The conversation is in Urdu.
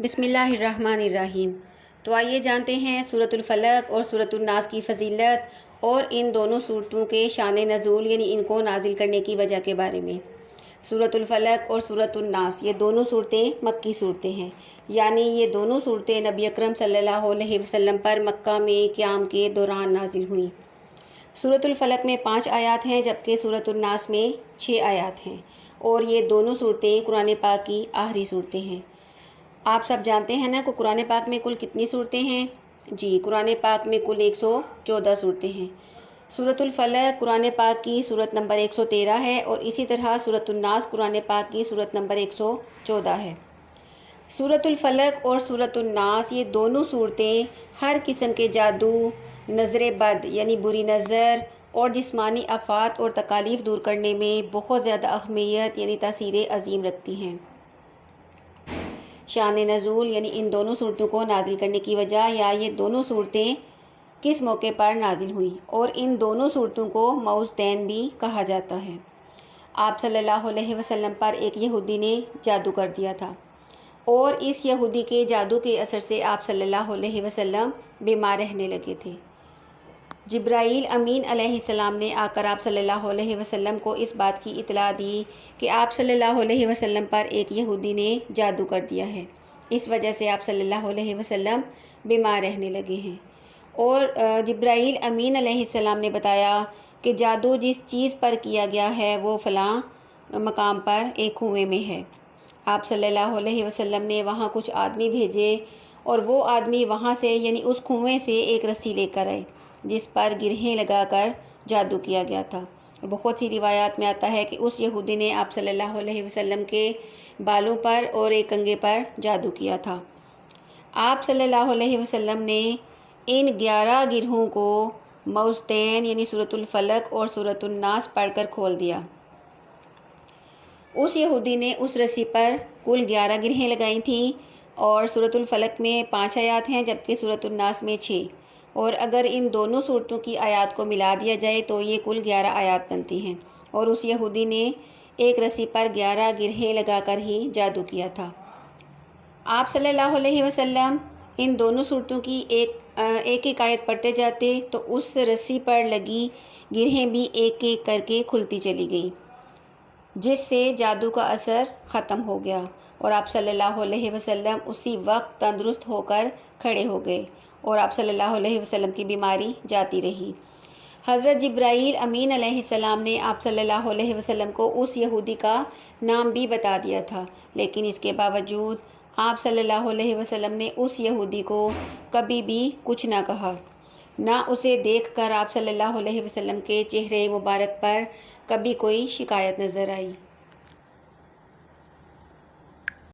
بسم اللہ الرحمن الرحیم۔ تو آئیے جانتے ہیں سورۃ الفلق اور سورۃ الناس کی فضیلت اور ان دونوں صورتوں کے شان نزول یعنی ان کو نازل کرنے کی وجہ کے بارے میں۔ سورۃ الفلق اور سورۃ الناس یہ دونوں صورتیں مکی صورتیں ہیں، یعنی یہ دونوں صورتیں نبی اکرم صلی اللہ علیہ وسلم پر مکہ میں قیام کے دوران نازل ہوئیں۔ سورۃ الفلق میں 5 آیات ہیں جبکہ سورۃ الناس میں 6 آیات ہیں، اور یہ دونوں صورتیں قرآن پاک کی آخری صورتیں ہیں۔ آپ سب جانتے ہیں نا کہ قرآن پاک میں کل کتنی صورتیں ہیں؟ جی، قرآن پاک میں کل 114 صورتیں ہیں۔ سورۃ الفلق قرآن پاک کی صورت نمبر 113 ہے، اور اسی طرح سورۃ الناس قرآن پاک کی صورت نمبر 114 ہے۔ سورۃ الفلق اور سورۃ الناس یہ دونوں صورتیں ہر قسم کے جادو، نظر بد یعنی بری نظر اور جسمانی آفات اور تکالیف دور کرنے میں بہت زیادہ اہمیت یعنی تاثیر عظیم رکھتی ہیں۔ شان نزول یعنی ان دونوں صورتوں کو نازل کرنے کی وجہ یا یہ دونوں صورتیں کس موقع پر نازل ہوئیں، اور ان دونوں صورتوں کو موعظتین بھی کہا جاتا ہے۔ آپ صلی اللہ علیہ وسلم پر ایک یہودی نے جادو کر دیا تھا، اور اس یہودی کے جادو کے اثر سے آپ صلی اللہ علیہ وسلم بیمار رہنے لگے تھے۔ جبرائیل امین علیہ السلام نے آ کر آپ صلی اللہ علیہ وسلم کو اس بات کی اطلاع دی کہ آپ صلی اللہ علیہ وسلم پر ایک یہودی نے جادو کر دیا ہے، اس وجہ سے آپ صلی اللہ علیہ وسلم بیمار رہنے لگے ہیں۔ اور جبرائیل امین علیہ السلام نے بتایا کہ جادو جس چیز پر کیا گیا ہے وہ فلاں مقام پر ایک کنویں میں ہے۔ آپ صلی اللہ علیہ وسلم نے وہاں کچھ آدمی بھیجے، اور وہ آدمی وہاں سے یعنی اس کنویں سے ایک رسی لے کر آئے جس پر گرہیں لگا کر جادو کیا گیا تھا۔ بہت سی روایات میں آتا ہے کہ اس یہودی نے آپ صلی اللہ علیہ وسلم کے بالوں پر اور ایک کنگھے پر جادو کیا تھا۔ آپ صلی اللہ علیہ وسلم نے ان 11 گرہوں کو موعظتین یعنی سورۃ الفلق اور سورۃ الناس پڑھ کر کھول دیا۔ اس یہودی نے اس رسی پر کل 11 گرہیں لگائی تھیں، اور سورۃ الفلق میں 5 آیات ہیں جبکہ سورۃ الناس میں 6، اور اگر ان دونوں صورتوں کی آیات کو ملا دیا جائے تو یہ کل 11 آیات بنتی ہیں، اور اس یہودی نے ایک رسی پر 11 گرہیں لگا کر ہی جادو کیا تھا۔ آپ صلی اللہ علیہ وسلم ان دونوں صورتوں کی ایک آیت پڑھتے جاتے تو اس رسی پر لگی گرہیں بھی ایک ایک کر کے کھلتی چلی گئیں، جس سے جادو کا اثر ختم ہو گیا، اور آپ صلی اللہ علیہ وسلم اسی وقت تندرست ہو کر کھڑے ہو گئے، اور آپ صلی اللہ علیہ وسلم کی بیماری جاتی رہی۔ حضرت جبرائیل امین علیہ السلام نے آپ صلی اللہ علیہ وسلم کو اس یہودی کا نام بھی بتا دیا تھا، لیکن اس کے باوجود آپ صلی اللہ علیہ وسلم نے اس یہودی کو کبھی بھی کچھ نہ کہا، نہ اسے دیکھ کر آپ صلی اللہ علیہ وسلم کے چہرے مبارک پر کبھی کوئی شکایت نظر آئی۔